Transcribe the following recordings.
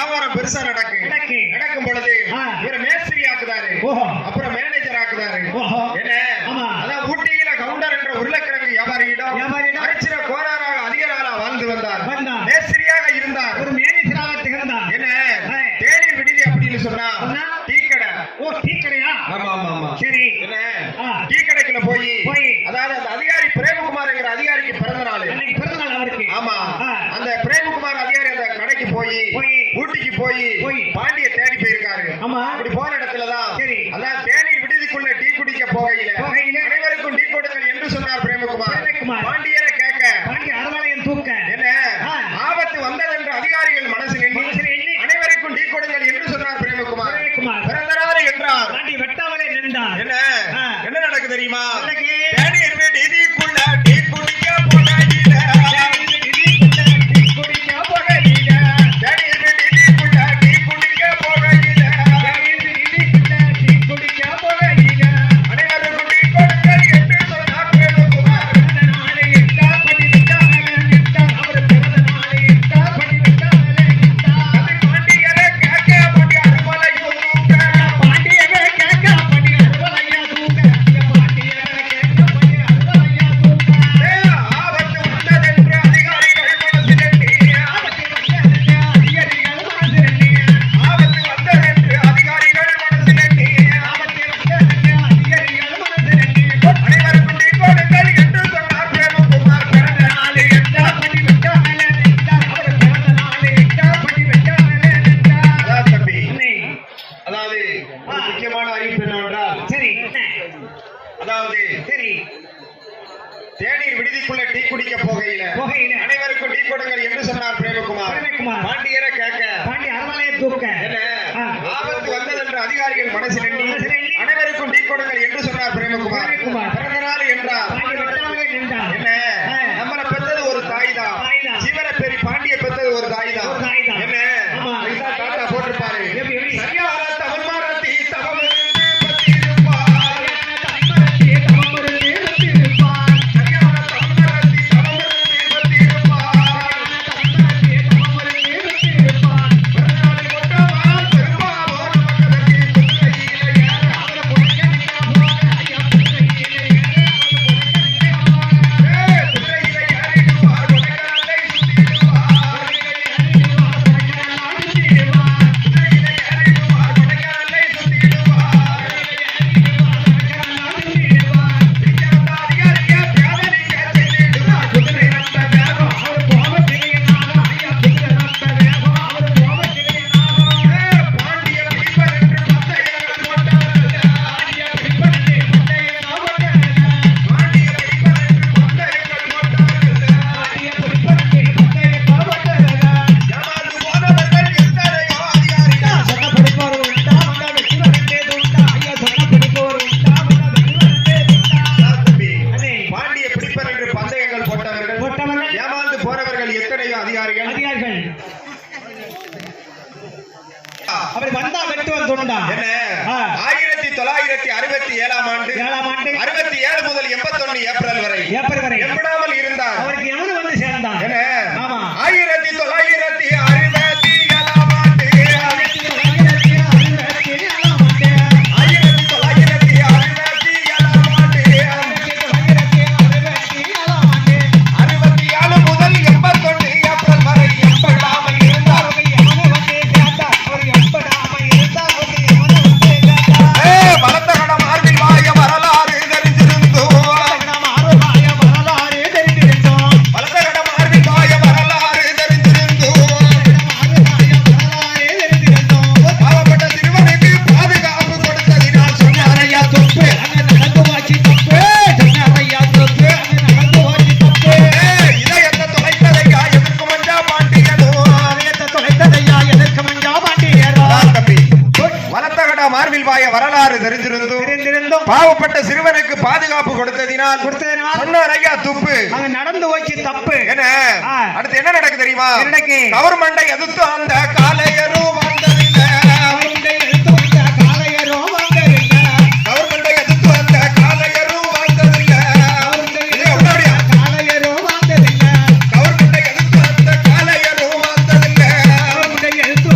வியாபாரம் பெருசா நடக்கும் பொழுது இவர மேஸ்திரி ஆக்குதாரு, அப்புறம் மேனேஜர் ஆக்குதாரு. என்ன அதான் ஊட்டியில கவுண்டர் என்ற உருளைக்கிழங்கு வியாபாரியிடம் அரிச்சிர கோராராக அதிக நாளா வாழ்ந்து வந்தார். மேஸ்திரியாக இருந்தார், ஒரு மேனேஜராக திகழ்ந்தார். என்ன தேநீர் விடுதி அப்படின்னு சொன்னா டீ கடை. டீ கடையா? ஆமா ஆமா ஆமா. சரி. என்ன டீ கடைக்குள்ள போய் அதாவது அந்த அதிகாரி பிரேமகுமார்ங்கிற அதிகாரிக்கு பிறந்த நாள் அவருக்கு. ஆமா, அந்த பிரேமகுமார் அதிகாரி அந்த கடைக்கு போய் ஊட்டிக்கு போய் பாண்டிய தேடி போயிருக்காரு. அப்படி போன இடத்துலதான் அதான் தேநீர் விடுதிக்குள்ள டீ குடிக்க போகையில அனைவருக்கும் டீ கொடுங்கள் என்று சொன்னார் பிரேமகுமார். பாண்டியரை கேட்க அரவணையம் தூக்க என்ன ஆபத்து வந்ததென்று அதிகாரிகள் மனசில் எண்ணி அனைவருக்கும் டீ கொடுங்கள் என்று சொன்னார் பிரேமகுமார். பிறந்தனார் என்றார், வெட்டாமலே நின்றார். என்ன நடக்கு தெரியுமா? தேநீர் விடுதிக்குள்ள டீ குடிக்க போகையில தேநீர் விடுதிக்குள்ள டீ குடிக்க போகையில அனைவருக்கும் டீ கொடுங்கள் என்று சொன்னார் பிரேமகுமார். பாண்டியரை கேட்க அரவணையம் தூக்க என்ன ஆபத்து வந்ததென்று அதிகாரிகள் மனசில் எண்ணி அனைவருக்கும் டீ கொடுங்கள் என்று சொன்னார் பிரேமகுமார். பிறந்த நாள் என்றார். என்ன நம்மளை பெற்றது ஒரு தாய் தான், சிவர பெரிய பாண்டிய பெற்றது ஒரு தாய் தான். என்ன டாட்டா போட்டிருப்பாரு. சரியா தமிழ் மாரத்தி தவம் அப்படி வந்தா வெட்டுவன் தொண்டா. 1967 ஆண்டு 67 முதல் 87 ஏப்ரல் வரை எம்படாமல் இருந்தார். அவருக்கு எவனு வந்து சேர்ந்தான். ஆமா 1967 ஆண்டு 1967 தெரிந்திருந்தும் பாவப்பட்ட சிறுவனுக்கு பாதுகாப்பு கொடுத்ததினால் சொன்னார் ஐயா துப்பு. அங்க நடந்து போச்சு தப்பு. என்ன அடுத்து என்ன நடக்கு தெரியுமா? கவர்மெண்டை எதிர்த்து அந்த காலையரும் வந்ததில்லை. கவர்மெண்டை எதிர்த்து அந்த காலையரும் வந்ததில்லை. கவர்மெண்டை எதிர்த்து அந்த காலையரும் வந்ததில்லை. காலையரும் வந்ததில்லை. கவர்மெண்டை எதிர்த்து அந்த காலையரும் வந்ததில்லை. கவர்மெண்டை எதிர்த்து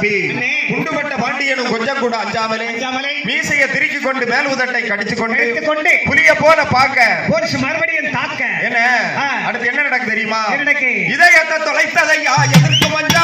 தம்பி அண்ணே. குண்டுபட்ட பாண்டியனும் கொஞ்சம் கூட அஞ்சாமலே அஞ்சாமலே மீசையை திருக்கி கொண்டு மேல் உதட்டை கடிச்சு கொண்டு எடுத்துக்கொண்டு புலிய போல பாக்க போலீஸ் மறுபடியும் தாக்க என்ன ஆ. அடுத்து என்ன நடக்கு தெரியுமா என்ன நடக்கு? இதயத்தை தொலைத்ததையா எதிர்த்து மஞ்சா